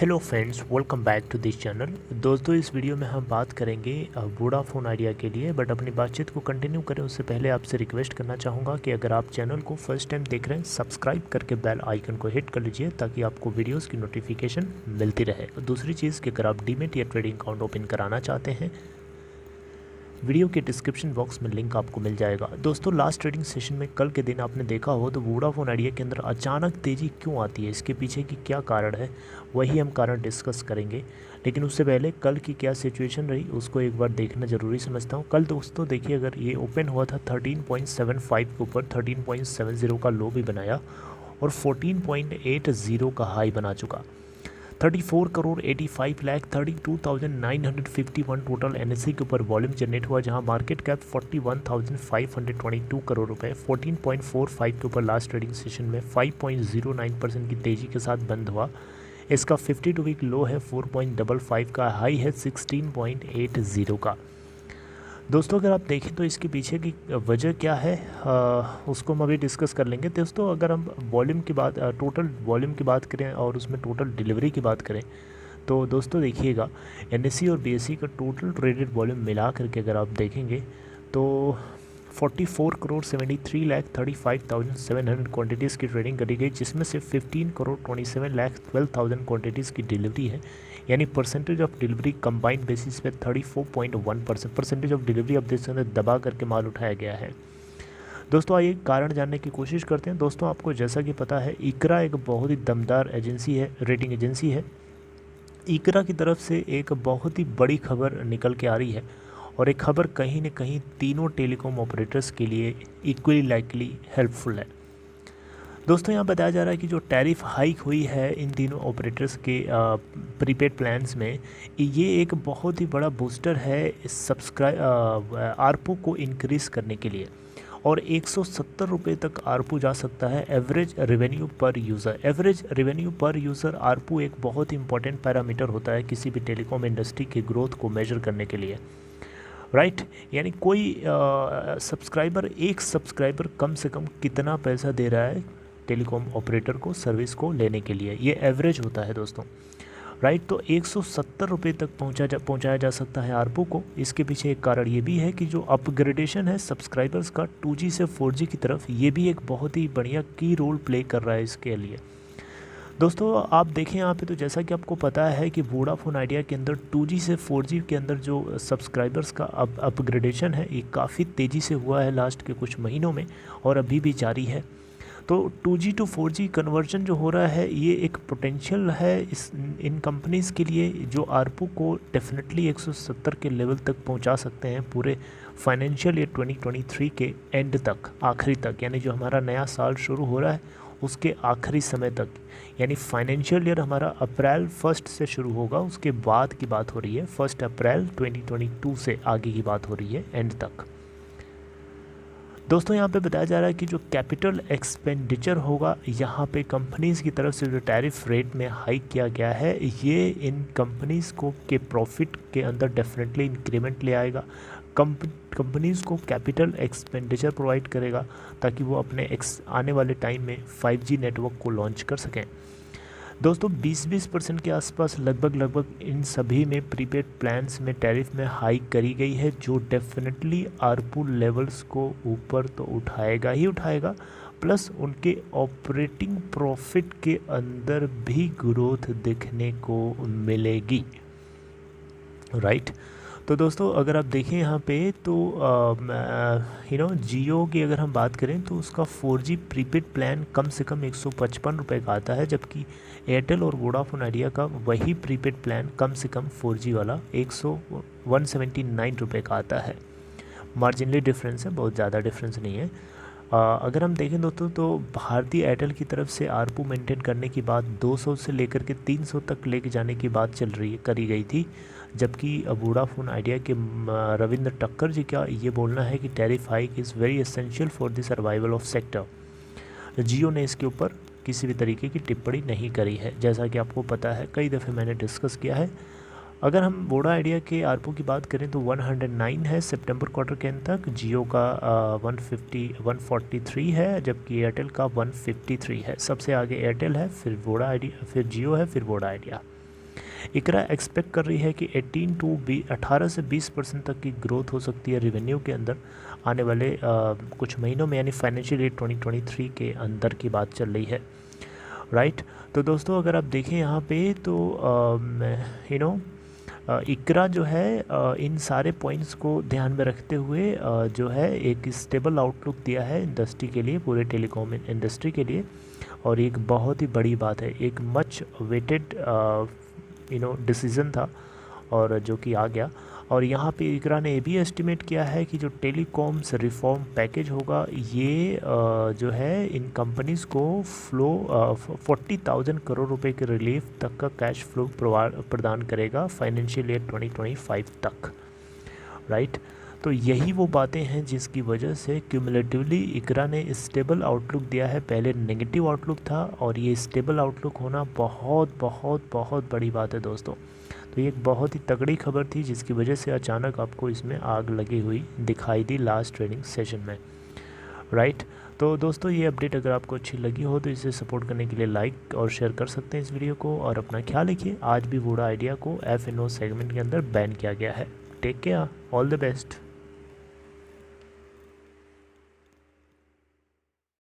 Hello friends, welcome back to this channel. दोस्तों, इस video में हम बात करेंगे वोडाफोन आइडिया के लिए। बट अपनी बातचीत को कंटिन्यू करें उससे पहले आपसे रिक्वेस्ट करना चाहूँगा कि अगर आप चैनल को फर्स्ट टाइम देख रहे हैं, सब्सक्राइब करके बेल आइकन को हिट कर लीजिए ताकि आपको वीडियोस की नोटिफिकेशन मिलती रहे। दूसरी चीज़ कि अगर आप डीमेट या ट्रेडिंग अकाउंट ओपन कराना चाहते हैं, वीडियो के डिस्क्रिप्शन बॉक्स में लिंक आपको मिल जाएगा। दोस्तों, लास्ट ट्रेडिंग सेशन में कल के दिन आपने देखा हो तो वोडाफोन आइडिया के अंदर अचानक तेज़ी क्यों आती है, इसके पीछे की क्या कारण है, वही हम कारण डिस्कस करेंगे। लेकिन उससे पहले कल की क्या सिचुएशन रही उसको एक बार देखना ज़रूरी समझता हूँ। कल दोस्तों देखिए, अगर ये ओपन हुआ था 13.75 के ऊपर, 13.70 का लो भी बनाया और 14.80 का हाई बना चुका। 34 करोड़ 85 लाख 32,951 टोटल एनएससी के ऊपर वॉल्यूम जनरेट हुआ, जहां मार्केट कैप 41,522 करोड़ रुपए। 14.45 के ऊपर लास्ट ट्रेडिंग सेशन में 5.09% की तेज़ी के साथ बंद हुआ। इसका 52 वीक लो है 4.55 का, हाई है 16.80 का। दोस्तों, अगर आप देखें तो इसके पीछे की वजह क्या है उसको हम अभी डिस्कस कर लेंगे। दोस्तों, अगर हम वॉल्यूम की बात, टोटल वॉल्यूम की बात करें और उसमें टोटल डिलीवरी की बात करें तो दोस्तों देखिएगा, एनएससी और बीएससी का टोटल ट्रेडेड वॉल्यूम मिला करके अगर आप देखेंगे तो 44 करोड़ 73 लाख 35,700 क्वांटिटीज़ की ट्रेडिंग करी गई, जिसमें से 15 करोड़ 27 लाख 12,000 क्वांटिटीज़ की डिलीवरी है। यानी percentage of delivery combined basis पे 34.1% परसेंटेज ऑफ डिलीवरी अब देख सकते हैं दबा करके माल उठाया गया है। दोस्तों, आइए कारण जानने की कोशिश करते हैं। दोस्तों, आपको जैसा कि पता है, इकरा एक बहुत ही दमदार एजेंसी है, रेटिंग एजेंसी है। इकरा की तरफ से एक बहुत ही बड़ी खबर निकल के आ रही है और एक खबर कहीं न कहीं तीनों टेलीकॉम ऑपरेटर्स के लिए इक्वली लाइकली हेल्पफुल है। दोस्तों, यहाँ बताया जा रहा है कि जो टैरिफ हाइक हुई है इन तीनों ऑपरेटर्स के प्रीपेड प्लान्स में, ये एक बहुत ही बड़ा बूस्टर है आरपू को इंक्रीज़ करने के लिए और 170 रुपये तक आरपू जा सकता है एवरेज रेवेन्यू पर यूज़र। एवरेज रेवेन्यू पर यूज़र आरपू एक बहुत ही इंपॉर्टेंट पैरामीटर होता है किसी भी टेलीकॉम इंडस्ट्री की ग्रोथ को मेजर करने के लिए, राइट। यानी कोई सब्सक्राइबर, एक सब्सक्राइबर कम से कम कितना पैसा दे रहा है टेलीकॉम ऑपरेटर को सर्विस को लेने के लिए, ये एवरेज होता है दोस्तों, राइट। तो 170 रुपये तक पहुंचाया जा सकता है आरपू को। इसके पीछे एक कारण ये भी है कि जो अपग्रेडेशन है सब्सक्राइबर्स का 2G से 4G की तरफ, ये भी एक बहुत ही बढ़िया की रोल प्ले कर रहा है इसके लिए। दोस्तों, आप देखें यहाँ पे तो जैसा कि आपको पता है कि वोडाफोन आइडिया के अंदर 2G से 4G के अंदर जो सब्सक्राइबर्स का अपग्रेडेशन है ये काफ़ी तेज़ी से हुआ है लास्ट के कुछ महीनों में और अभी भी जारी है। तो 2G टू 4G कन्वर्जन जो हो रहा है ये एक पोटेंशियल है इन कंपनीज़ के लिए, जो आरपू को डेफिनेटली 170 के लेवल तक पहुंचा सकते हैं पूरे फाइनेंशियल ईयर 2023 के एंड तक, आखिरी तक। यानी जो हमारा नया साल शुरू हो रहा है उसके आखिरी समय तक, यानी फाइनेंशियल ईयर हमारा अप्रैल 1 से शुरू होगा, उसके बाद की बात हो रही है 1 अप्रैल 2022 से आगे की बात हो रही है एंड तक। दोस्तों, यहाँ पे बताया जा रहा है कि जो कैपिटल एक्सपेंडिचर होगा, यहाँ पे कंपनीज़ की तरफ से जो टैरिफ रेट में हाइक किया गया है, ये इन कंपनीज़ को के प्रॉफिट के अंदर डेफिनेटली इंक्रीमेंट ले आएगा। कंपनीज़ को कैपिटल एक्सपेंडिचर प्रोवाइड करेगा ताकि वो अपने आने वाले टाइम में 5G नेटवर्क को लॉन्च कर सकें। दोस्तों, 20% के आसपास लगभग इन सभी में प्रीपेड प्लान्स में टैरिफ में हाइक करी गई है, जो डेफिनेटली आरपू लेवल्स को ऊपर तो उठाएगा ही उठाएगा, प्लस उनके ऑपरेटिंग प्रॉफिट के अंदर भी ग्रोथ देखने को मिलेगी, राइट। तो दोस्तों, अगर आप देखें यहाँ पे तो जियो की अगर हम बात करें तो उसका 4G प्रीपेड प्लान कम से कम 155 रुपये का आता है, जबकि एयरटेल और वोडाफोन आइडिया का वही प्रीपेड प्लान कम से कम 4G वाला 179 रुपये का आता है। मार्जिनली डिफरेंस है, बहुत ज़्यादा डिफरेंस नहीं है। अगर हम देखें दोस्तों तो भारतीय एयरटेल की तरफ से आरपू मेंटेन करने की बात 200 से लेकर के 300 तक लेके जाने की बात करी गई थी, जबकि वोडाफोन आइडिया के रविंद्र टक्कर जी का ये बोलना है कि tariff hike is very essential for the survival of sector. Jio ने इसके ऊपर किसी भी तरीके की टिप्पणी नहीं करी है, जैसा कि आपको पता है, कई दफ़े मैंने डिस्कस किया है। अगर हम वोडा आइडिया के आरपू की बात करें तो 109 है सितंबर क्वार्टर के अंत तक, जियो का 143 है, जबकि एयरटेल का 153 है। सबसे आगे एयरटेल है, फिर वोडा आइडिया, फिर जियो है, फिर वोडा आइडिया। इकरा एक्सपेक्ट कर रही है कि 18 से 20% तक की ग्रोथ हो सकती है रेवेन्यू के अंदर आने वाले कुछ महीनों में, यानी फाइनेंशियल ईयर 2023 के अंदर की बात चल रही है, राइट। तो दोस्तों अगर आप देखें यहाँ पे तो इकरा जो है इन सारे पॉइंट्स को ध्यान में रखते हुए जो है एक स्टेबल आउटलुक दिया है इंडस्ट्री के लिए, पूरे टेलीकॉम इंडस्ट्री के लिए। और एक बहुत ही बड़ी बात है, एक मच वेटेड डिसीज़न था और जो कि आ गया। और यहाँ पे इकरा ने ये भी एस्टिमेट किया है कि जो टेलीकॉम्स रिफॉर्म पैकेज होगा ये जो है इन कंपनीज़ को 40,000 करोड़ रुपए के रिलीफ तक का कैश फ्लो प्रदान करेगा फाइनेंशियल ईयर 2025 तक, राइट। तो यही वो बातें हैं जिसकी वजह से क्यूमुलेटिवली इकरा ने स्टेबल आउटलुक दिया है। पहले नेगेटिव आउटलुक था और ये स्टेबल आउटलुक होना बहुत बहुत बहुत बड़ी बात है दोस्तों। तो ये एक बहुत ही तगड़ी खबर थी जिसकी वजह से अचानक आपको इसमें आग लगी हुई दिखाई दी लास्ट ट्रेडिंग सेशन में, राइट। तो दोस्तों ये अपडेट अगर आपको अच्छी लगी हो तो इसे सपोर्ट करने के लिए लाइक और शेयर कर सकते हैं इस वीडियो को। और अपना ख्याल रखिए। आज भी वोडा आइडिया को FNO सेगमेंट के अंदर बैन किया गया है। Take care, all the best.